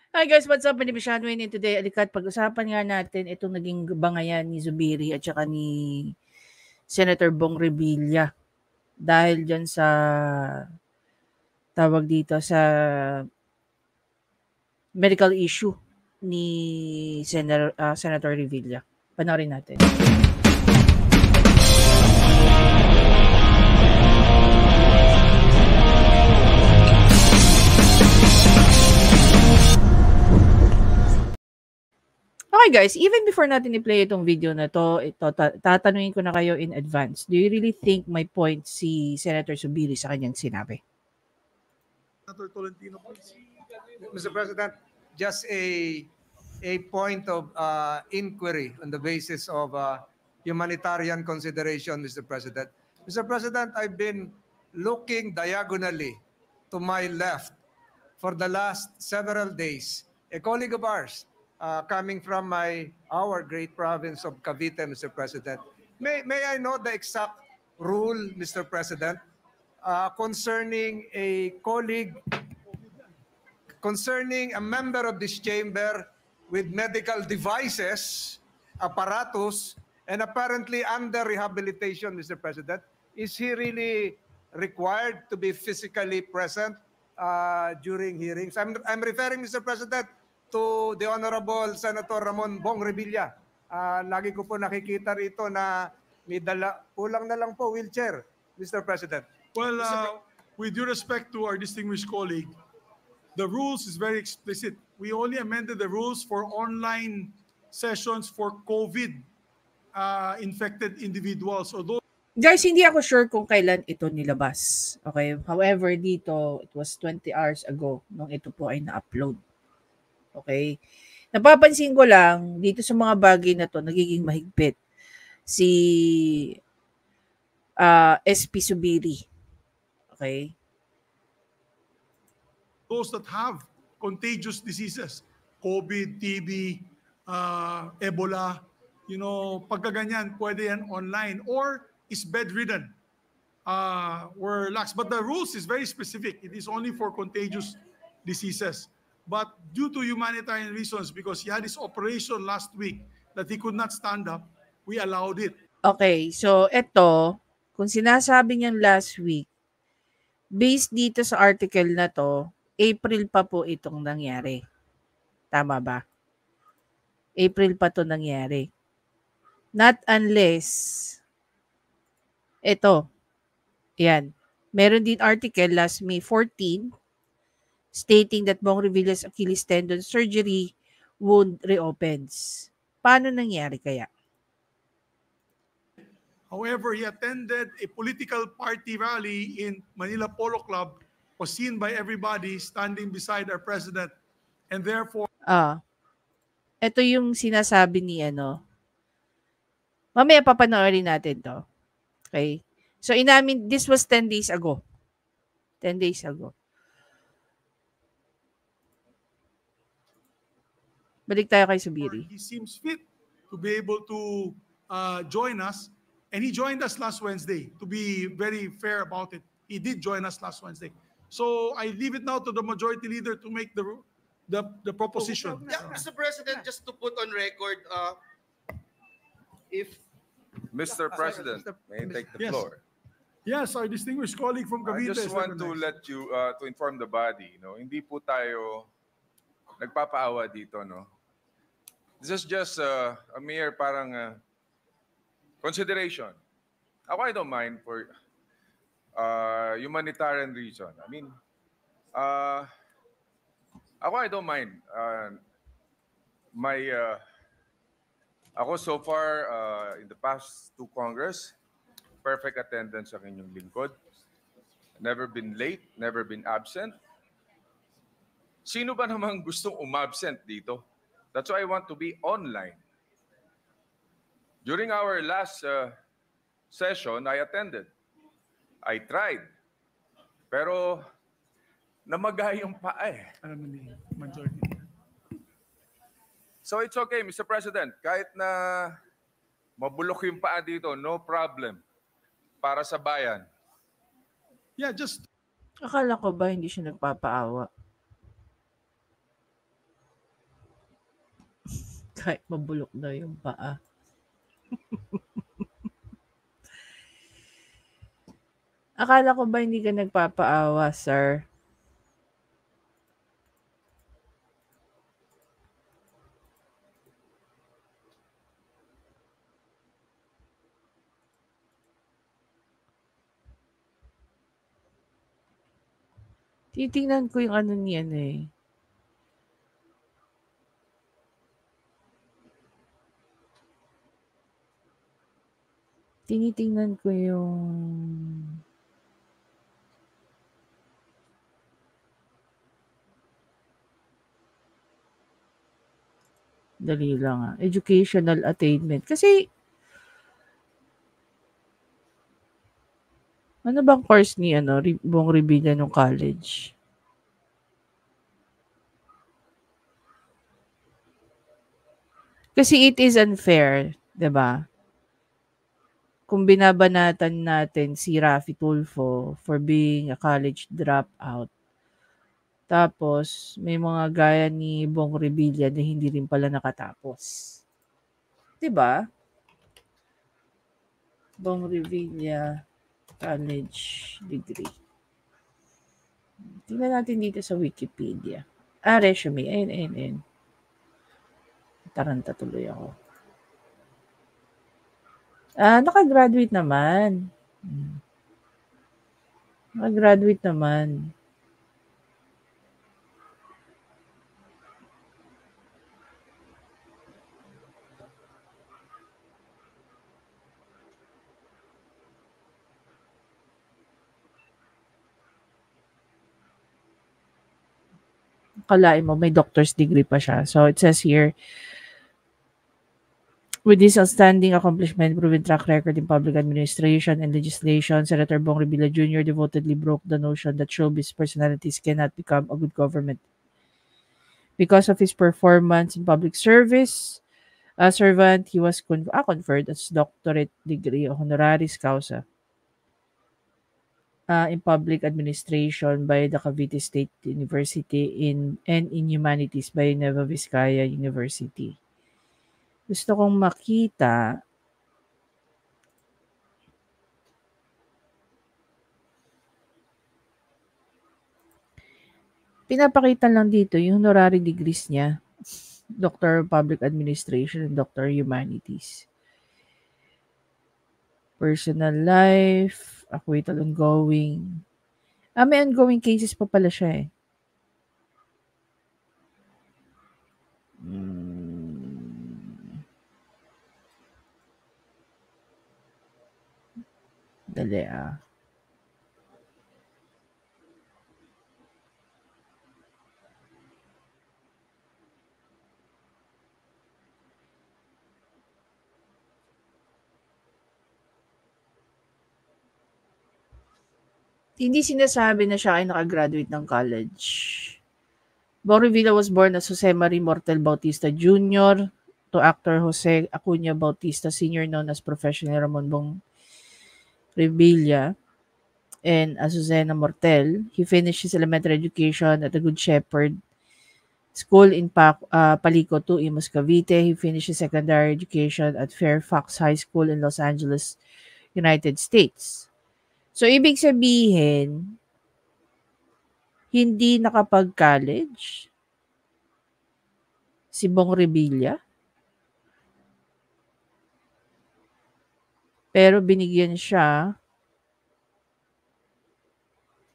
Hi guys, what's up? Beneficiado in today. Alikat, pag-usapan nga natin itong naging bangayan ni Zubiri at saka ni Senator Bong Revilla dahil dyan sa tawag dito sa medical issue ni Senator Revilla. Panoorin natin. Okay guys, even before natin i-play itong video na to, tatanungin ko na kayo in advance. Do you really think may point si Senator Zubiri sa kanyang sinabi? Senator Tolentino, please. Mr. President, just a point of inquiry on the basis of humanitarian consideration, Mr. President. Mr. President, I've been looking diagonally to my left for the last several days. A colleague of ours, coming from our great province of Cavite, Mr. President. May I know the exact rule, Mr. President, concerning a colleague, concerning a member of this chamber with medical devices, apparatus, and apparently under rehabilitation, Mr. President? Is he really required to be physically present during hearings? I'm referring, Mr. President, to the Honorable Senator Ramon Bong Revilla. Lagi ko po nakikita rito na may kulang na lang po wheelchair, Mr. President. Well, with due respect to our distinguished colleague, the rules is very explicit. We only amended the rules for online sessions for COVID infected individuals. Although Guys, hindi ako sure kung kailan ito nilabas. Okay? However, dito, it was 20 hours ago nung ito po ay na-upload. Okay? Napapansin ko lang, dito sa mga bagay na to, nagiging mahigpit si SP Zubiri. Okay? those that have contagious diseases, COVID, TB, Ebola, pagkaganyan, pwede yan online or is bedridden. We're lax. But the rules is very specific. It is only for contagious diseases. But due to humanitarian reasons, because he had his operation last week that he could not stand up, we allowed it. Okay, so ito, kung sinasabi niyang last week, based dito sa article na to, April pa po itong nangyari. Tama ba? April pa to nangyari. Not unless, ito, yan. Meron din article last May 14 stating that Bong Revilla's Achilles tendon surgery wound reopens. Paano nangyari kaya? However, he attended a political party rally in Manila Polo Club, was seen by everybody standing beside our president, and therefore... Ito yung sinasabi ni mamaya papanoorin natin to. Okay? So, this was 10 days ago. 10 days ago. Balik tayo kay Zubiri. He seems fit to be able to join us. And he joined us last Wednesday. To be very fair about it, he did join us last Wednesday. So I leave it now to the majority leader to make the proposition. Yeah, Mr. President, just to put on record, if Mr. President, may I take the floor? Yes, our distinguished colleague from Cavite. I just want to let you to inform the body, hindi po tayo nagpapaawa dito, no. This is just a mere parang consideration. I don't mind for humanitarian reason. I mean, I don't mind. Ako so far in the past 2 Congress, perfect attendance ang inyong lingkod. Never been late, never been absent. Sino ba namang gustong umabsent dito? That's why I want to be online. During our last session, I attended. I tried. Pero namaga yung paa eh. So it's okay, Mr. President. Kahit na mabulok yung paa dito, no problem. Para sa bayan. Yeah, just... Akala ko ba hindi siya nagpapaawa? Kahit mabulok daw yung paa. Akala ko ba hindi ka nagpapaawa, sir? Titingnan ko yung ano niyan eh. Tinitingnan ko yung... Dali lang ah. Educational attainment. Kasi, ano bang course ni Bong Revilla nung college? Kasi it is unfair, 'di ba? Kung binabanatan natin si Raffy Tulfo for being a college dropout, tapos may mga gaya ni Bong Revilla na hindi rin pala nakatapos. 'Di ba? Bong Revilla college degree. Tingnan natin dito sa Wikipedia. Resume. Ayun. Taranta tuloy ako. Nakagraduate naman. Nakagraduate naman. Kalain mo, may doctor's degree pa siya. So, it says here, with this outstanding accomplishment, proven track record in public administration and legislation, Senator Bong Revilla Jr. devotedly broke the notion that showbiz personalities cannot become a good government. Because of his performance in public service, servant, he was conferred as doctorate degree honoris causa in public administration by the Cavite State University and in humanities by Nueva Vizcaya University. Gusto kong makita pinapakita lang dito yung honorary degrees niya. Doctor of Public Administration and Doctor Humanities. Personal life, acquittal ongoing. May ongoing cases pa pala siya eh. Dali ah. Hindi sinasabi na siya ay nakagraduate ng college. Bong Revilla was born as Jose Marie Mortel Bautista Jr. to actor Jose Acuña Bautista Sr. known as professional Ramon Bong Revilla and Azucena Mortel. He finished his elementary education at the Good Shepherd School in Palico 2, Imus, Cavite. He finished his secondary education at Fairfax High School in Los Angeles, United States. So, ibig sabihin, hindi nakapag-college si Bong Revilla. Pero binigyan siya.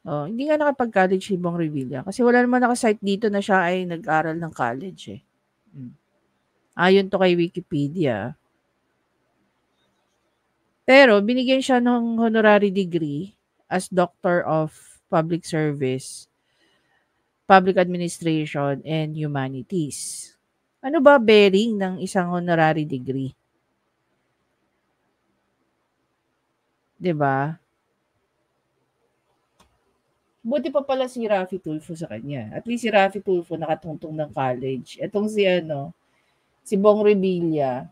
Hindi nga nakapag-college si Bong Revilla. Kasi wala naman nakasite dito na siya ay nag-aral ng college eh. Ayon to kay Wikipedia. Pero binigyan siya ng honorary degree as Doctor of Public Service, Public Administration, and Humanities. Ano ba bearing ng isang honorary degree? 'Di ba? Buti pa pala si Raffy Tulfo sa kanya. At least si Raffy Tulfo nakatungtong ng college. Etong si Bong Revilla,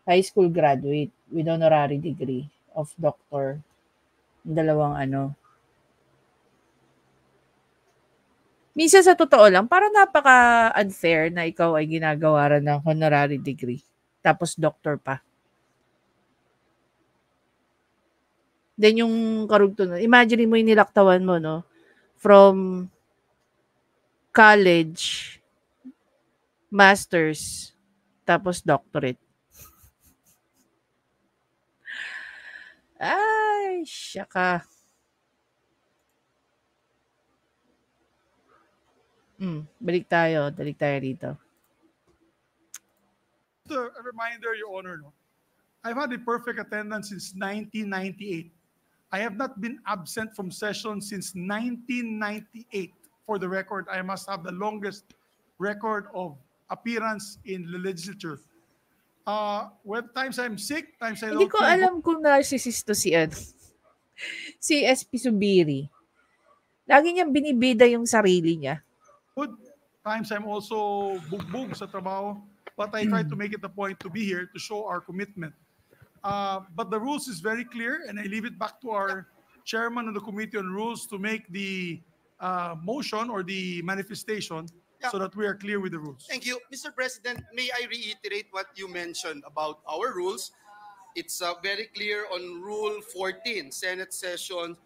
high school graduate with honorary degree of doctor. Dalawang Minsan sa totoo lang, parang napaka-unfair na ikaw ay ginagawaran ng honorary degree. Tapos doctor pa. Then yung karugtong, imagine mo yung nilaktawan mo, no? From college, master's, tapos doctorate. Ay, syaka. Balik tayo dito. Just a reminder, Your Honor, no? I've had a perfect attendance since 1998. I have not been absent from session since 1998. For the record, I must have the longest record of appearance in the legislature. When times I'm sick, times I Hindi don't ko feel alam kung narcissist to si si SP Subiri. Lagi niyang binibida yung sarili niya. good. Times I'm also bugbog sa trabaho, but I try to make it a point to be here to show our commitment. But the rules is very clear, and I leave it back to our chairman of the Committee on Rules to make the motion or the manifestation so that we are clear with the rules. Thank you. Mr. President, may I reiterate what you mentioned about our rules? It's very clear on Rule 14, Senate Session,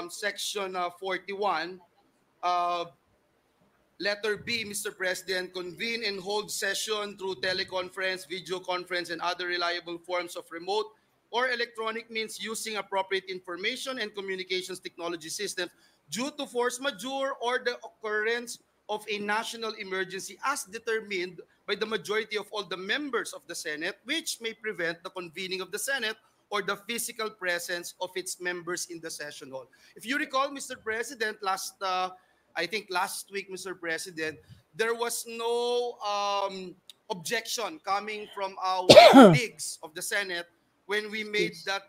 Section 41. Letter B, Mr. President, convene and hold session through teleconference, video conference, and other reliable forms of remote or electronic means using appropriate information and communications technology systems due to force majeure or the occurrence of a national emergency as determined by the majority of all the members of the Senate, which may prevent the convening of the Senate or the physical presence of its members in the session hall. If you recall, Mr. President, I think last week, Mr. President, there was no objection coming from our colleagues of the Senate when we made that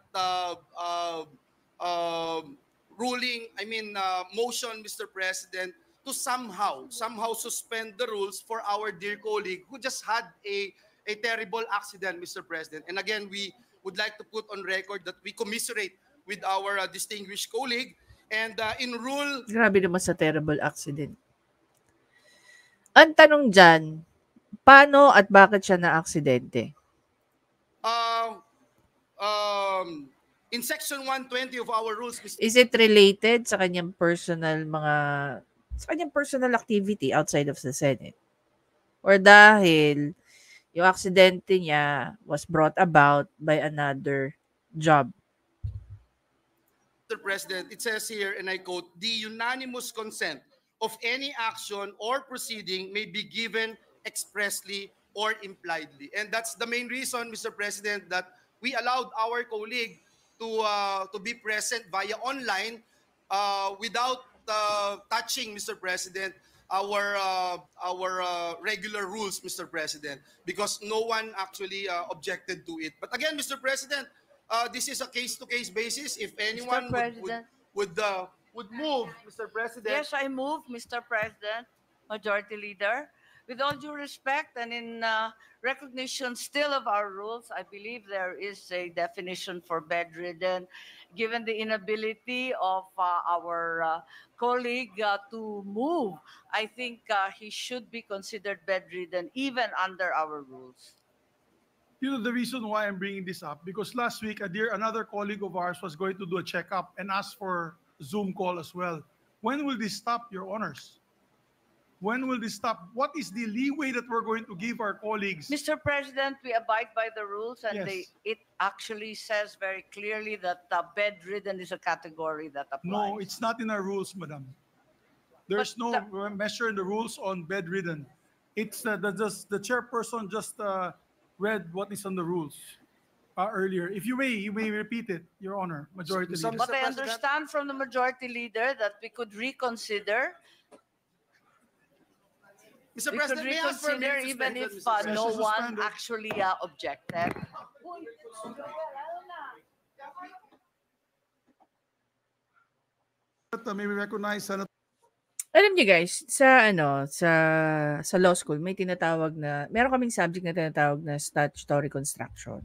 motion, Mr. President, to somehow suspend the rules for our dear colleague who just had a terrible accident, Mr. President. And again, we would like to put on record that we commiserate with our distinguished colleague. And in rule... Grabe naman sa terrible accident. Ang tanong dyan, paano at bakit siya na-aksidente? In Section 120 of our rules... Is it related sa kanyang personal activity outside of the Senate? Or dahil yung aksidente niya was brought about by another job? Mr. President, it says here, and I quote, the unanimous consent of any action or proceeding may be given expressly or impliedly. And that's the main reason, Mr. President, that we allowed our colleague to be present via online without touching, Mr. President, our regular rules, Mr. President, because no one actually objected to it. But again, Mr. President, this is a case-to-case basis. If anyone would move, Mr. President. Yes, I move, Mr. President, Majority Leader. With all due respect and in recognition still of our rules, I believe there is a definition for bedridden. Given the inability of our colleague to move, I think he should be considered bedridden even under our rules. You know the reason why I'm bringing this up, because last week another colleague of ours was going to do a checkup and ask for Zoom call as well. When will this stop, Your Honors? When will this stop? What is the leeway that we're going to give our colleagues? Mr. President, we abide by the rules, and Yes. it actually says very clearly that bedridden is a category that applies. No, it's not in our rules, Madam. There's no measure in the rules on bedridden. It's the chairperson just read what is on the rules earlier. If you may repeat it, Your Honor, Majority So, Leader. But I President? understand from the Majority Leader that we could reconsider. Mr. We could President, may I ask for a reconsider minute even if suspension, Mr. no Session one suspended. actually objected. May we recognize Senator Alam niyo guys, sa law school may meron kaming subject na tinatawag na statutory construction.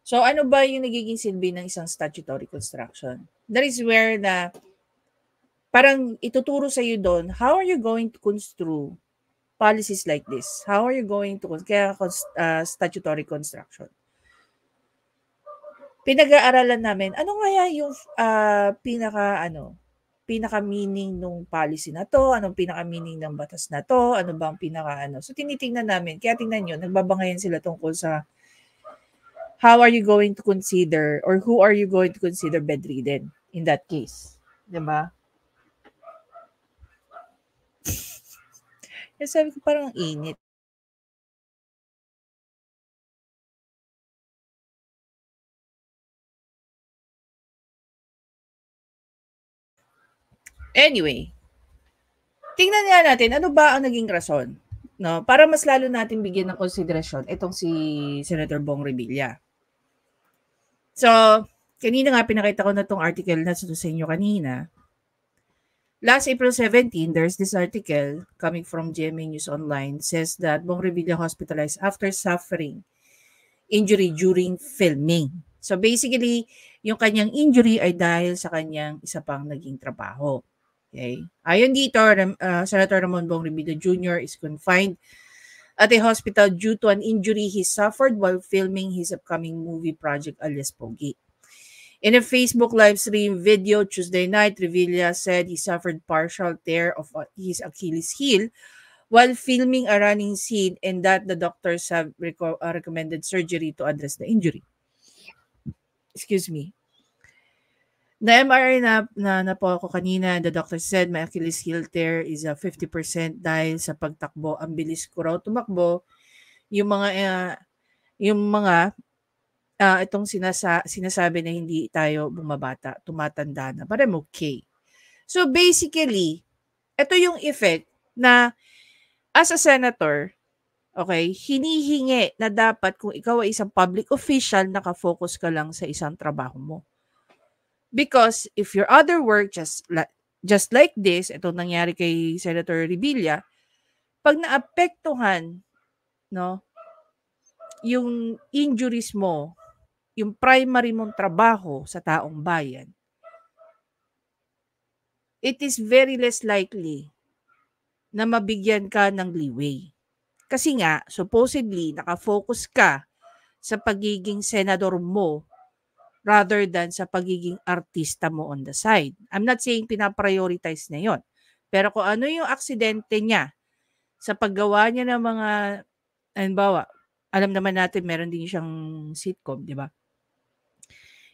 So ano ba yung nagiging silbi ng isang statutory construction? That is where parang ituturo sa iyo doon, how are you going to construe policies like this? How are you going to, kaya statutory construction? Pinag-aaralan namin, ano kaya yung pinaka-meaning nung policy na to, anong pinaka-meaning ng batas na to, ano bang pinaka-ano. So, tinitingnan namin. Kaya tingnan nyo, nagbabangayan sila tungkol sa how are you going to consider or who are you going to consider bedridden in that case. Diba? Kaya sabi ko parang init. Anyway, tingnan nga natin, ano ba ang naging rason? No? Para mas lalo natin bigyan ng konsiderasyon itong si Senator Bong Revilla. So, kanina nga pinakita ko na itong article na sa inyo kanina. Last April 17, there's this article coming from GMA News Online says that Bong Revilla hospitalized after suffering injury during filming. So basically, yung kanyang injury ay dahil sa kanyang isa pang naging trabaho. Okay. Ayon dito, Senator Ramon Bong Revilla Jr. is confined at a hospital due to an injury he suffered while filming his upcoming movie project alias Pogi. In a Facebook live stream video Tuesday night, Revilla said he suffered partial tear of his Achilles heel while filming a running scene and that the doctors have recommended surgery to address the injury. Excuse me. The MRI na po ako kanina, the doctor said my Achilles heel tear is 50% dahil sa pagtakbo. Ang bilis ko raw tumakbo. Yung mga itong sinasabi na hindi tayo bumabata, tumatanda na. But I'm okay. So basically, ito yung effect na as a senator, okay, hinihingi na dapat kung ikaw ay isang public official, nakafocus ka lang sa isang trabaho mo. Because if your other work just like this, ito nangyari kay Senator Revilla, pag naapektuhan, no, yung injuries mo, yung primary mong trabaho sa taong bayan, it is very less likely na mabigyan ka ng leeway. Kasi nga, supposedly, nakafocus ka sa pagiging senador mo rather than sa pagiging artista mo on the side. I'm not saying pinaprioritize na yon. Pero kung ano yung aksidente niya sa paggawa niya ng mga, halimbawa, alam naman natin meron din siyang sitcom, di ba?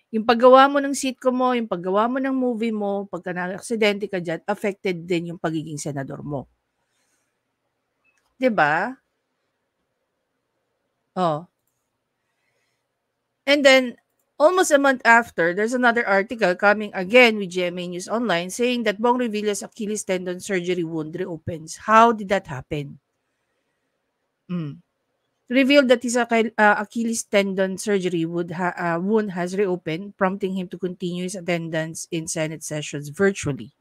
Yung paggawa mo ng sitcom mo, yung paggawa mo ng movie mo, pagka na-aksidente ka dyan, affected din yung pagiging senador mo. Di ba? Oh. And then, almost a month after, there's another article coming again with GMA News Online saying that Bong Revilla's Achilles tendon surgery wound reopens. How did that happen? Revealed that his Achilles tendon surgery wound has reopened, prompting him to continue his attendance in Senate sessions virtually.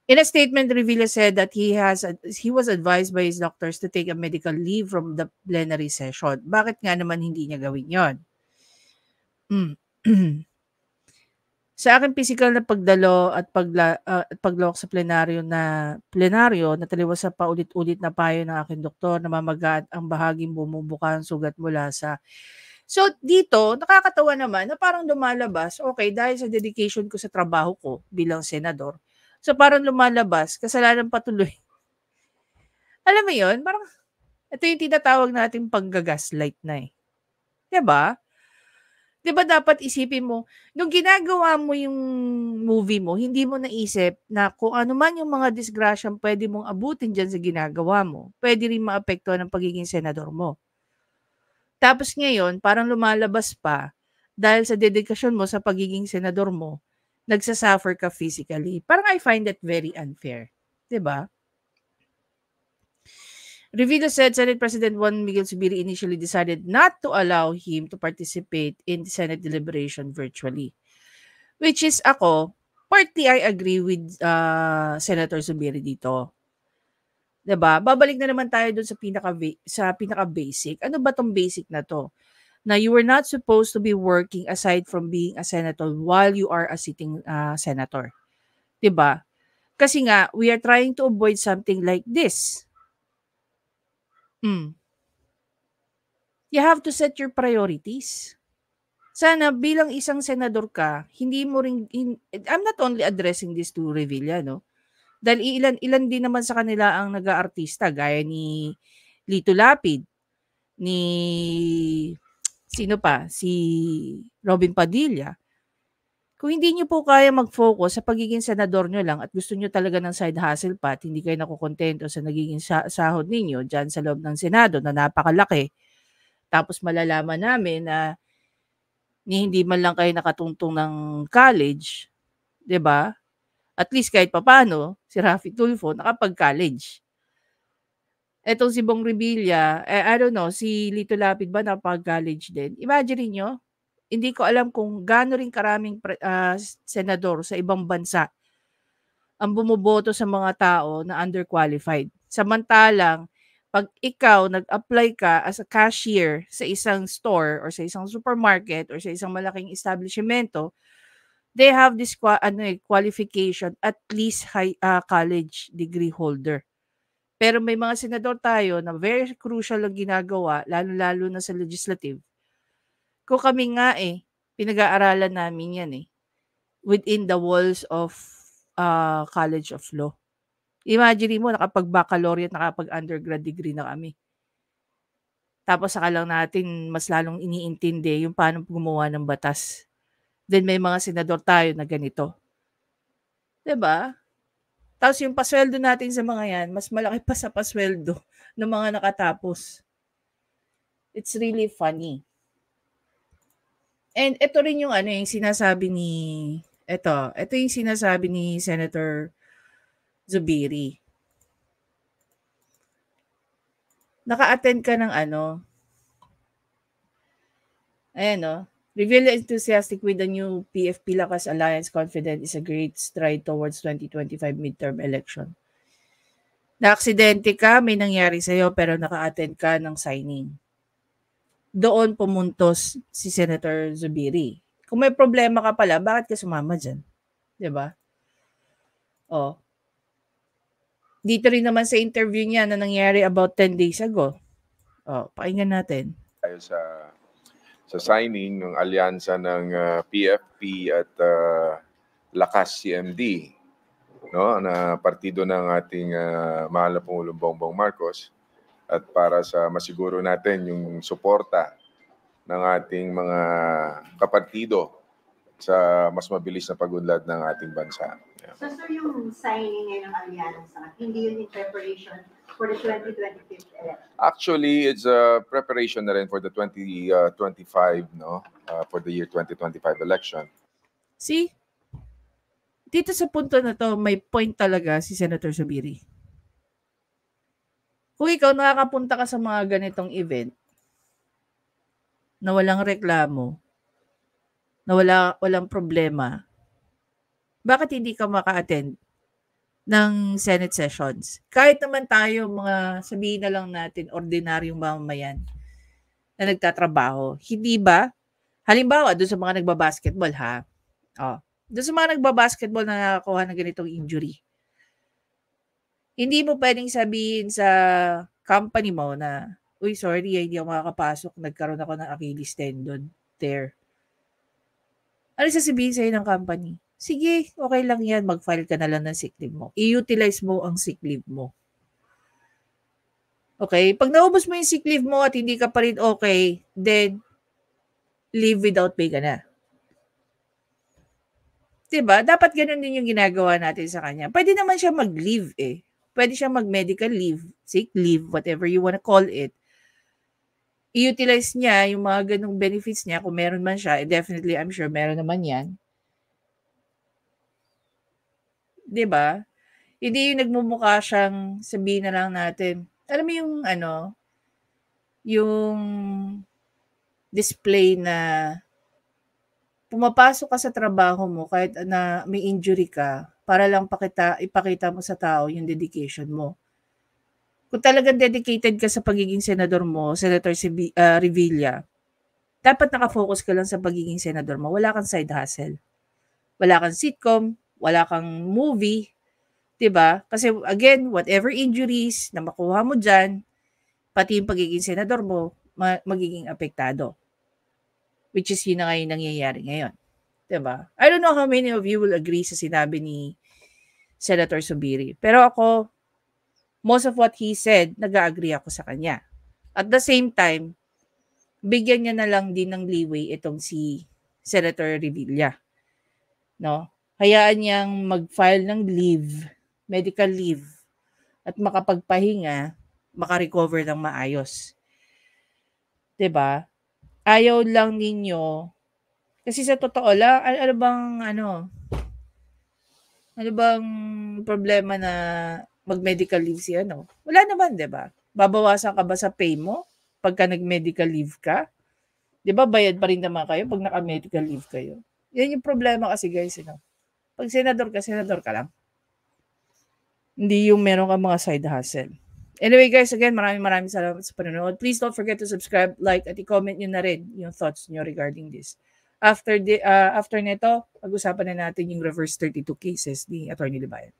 In a statement, Revilla said that he was advised by his doctors to take a medical leave from the plenary session. Bakit nga naman hindi niya gawin yon? Sa aking physical na pagdalo at paglawak sa plenaryo na taliwas sa paulit-ulit na payo ng aking doktor na mamagat ang bahaging bumubuka ang sugat mula sa... So dito, nakakatawa naman na parang lumalabas, okay, dahil sa dedication ko sa trabaho ko bilang senador, so parang lumalabas, kasalanan patuloy. Alam mo yun, parang ito yung tinatawag nating panggagaslight na eh. Diba? Diba dapat isipin mo, nung ginagawa mo yung movie mo, hindi mo naisip na kung ano man yung mga disgrasyang pwede mong abutin dyan sa ginagawa mo, pwede rin maapektuhan ang pagiging senador mo. Tapos ngayon, parang lumalabas pa, dahil sa dedikasyon mo sa pagiging senador mo, nagsasuffer ka physically. Parang I find that very unfair. Diba? Revilla said Senate President Juan Miguel Zubiri initially decided not to allow him to participate in the Senate deliberation virtually. Which is ako, partly I agree with Senator Zubiri dito. Diba? Babalik na naman tayo dun sa pinaka-basic. Ano ba tong basic na to? Na you were not supposed to be working aside from being a senator while you are a sitting senator. Diba? Kasi nga, we are trying to avoid something like this. You have to set your priorities. Sana bilang isang senador ka, hindi mo rin, I'm not only addressing this to Revilla, no? Dahil ilan din naman sa kanila ang nag-aartista, gaya ni Lito Lapid, ni sino pa, si Robin Padilla. Kung hindi nyo po kaya mag-focus sa pagiging senador nyo lang at gusto nyo talaga ng side hustle pa at hindi kayo nakukontento sa nagiging sahod ninyo dyan sa loob ng Senado na napakalaki, tapos malalaman namin na hindi man lang kayo nakatungtong ng college, 'di ba? At least kahit papaano, si Raffy Tulfo nakapag-college. Etong si Bong Revilla, I don't know, si Lito Lapid ba napag-college din? Imagine niyo, hindi ko alam kung gaano rin karaming senador sa ibang bansa ang bumoboto sa mga tao na underqualified. Samantalang, pag ikaw nag-apply ka as a cashier sa isang store or sa isang supermarket or sa isang malaking establishmento, they have this qualification, at least high college degree holder. Pero may mga senador tayo na very crucial ang ginagawa, lalo-lalo na sa legislative. Kung kami nga pinag-aaralan namin yan within the walls of College of Law. Imagine mo, nakapag-baccalaureate, nakapag-undergrad degree na kami. Tapos saka lang natin mas lalong iniintindi yung paano gumawa ng batas. Then may mga senador tayo na ganito. 'Di ba? Tapos yung pasweldo natin sa mga yan, mas malaki pa sa pasweldo ng mga nakatapos. It's really funny. And ito rin yung yung sinasabi ni ito yung sinasabi ni Senator Zubiri. Naka-attend ka ng Revilla enthusiastic with the new PFP Lakas Alliance, confident is a great stride towards 2025 midterm election. Na-aksidente ka, may nangyari sa'yo, pero naka-attend ka ng signing. Doon pumuntos si Senator Zubiri. Kung may problema ka pala, bakit ka sumama dyan? Diba? Dito rin naman sa interview niya na nangyari about 10 days ago. Pakinggan natin. Tayo sa signing ng alyansa ng PFP at Lakas CMD, no, na partido ng ating mahal na Pangulong Bongbong Marcos, at para sa masiguro natin yung suporta ng ating mga kapartido sa mas mabilis na pag-unlad ng ating bansa. Yeah. So sir, yung signing ngayon ng alyansa, hindi yun in preparation for the 2025 election? Actually, it's a preparation na rin for the 2025, for the year 2025 election. See? Dito sa punto na to, may point talaga si Senator Zubiri. Kung ikaw nakakapunta ka sa mga ganitong event na walang reklamo, na walang problema, bakit hindi ka maka-attend ng Senate sessions? Kahit naman tayo, mga sabihin na lang natin, ordinaryong mamamayan na nagtatrabaho. Hindi ba? Halimbawa, doon sa mga nagbabasketball, doon sa mga nagbabasketball na nakakuha ng ganitong injury. Hindi mo pwedeng sabihin sa company mo na, uy, sorry, hindi ako makakapasok. Nagkaroon ako ng Achilles tendon tear. Ano sasabihin sa'yo ng company? Sige, okay lang yan. Mag-file ka na lang ng sick leave mo. I-utilize mo ang sick leave mo. Okay? Pag naubos mo yung sick leave mo at hindi ka pa rin okay, then leave without pay ka na. Diba? Dapat ganun din yung ginagawa natin sa kanya. Pwede naman siya mag-leave Pwede siya mag-medical leave, sick leave, whatever you wanna call it. I-utilize niya yung mga ganung benefits niya. Kung meron man siya, definitely I'm sure meron naman yan. Diba? Hindi yung nagmumukha siyang sabihin na lang natin. Alam mo yung yung display na pumapasok ka sa trabaho mo kahit na may injury ka para lang ipakita mo sa tao yung dedication mo. Kung talagang dedicated ka sa pagiging senador mo, Senator Revilla, dapat nakafocus ka lang sa pagiging senador mo. Wala kang side hustle. Wala kang sitcom, wala kang movie, 'Diba? Kasi again, whatever injuries na makuha mo dyan, pati yung pagiging senador mo, magiging apektado. Which is yun na nga yung nangyayari ngayon. 'Diba? I don't know how many of you will agree sa sinabi ni Senator Zubiri. Pero ako, most of what he said, nag-agree ako sa kanya. At the same time, bigyan niya na lang din ng leeway itong si Senator Revilla. No? Hayaan niyang mag-file ng leave, medical leave, at makapagpahinga, makarecover ng maayos. 'Di ba? Ayaw lang ninyo, kasi sa totoo lang, ano bang problema na mag-medical leave si ano? Wala naman, 'di ba? Babawasan ka ba sa pay mo pagka nag-medical leave ka? 'Di ba bayad pa rin naman kayo pag naka-medical leave kayo? Yan yung problema kasi guys, Pag senador ka lang. Hindi yung meron kang mga side hustle. Anyway guys, again, maraming salamat sa panonood. Please don't forget to subscribe, like, at i-comment nyo na rin yung thoughts nyo regarding this. After nito, pag-usapan na natin yung reverse 32 cases ni Atty. Libayan.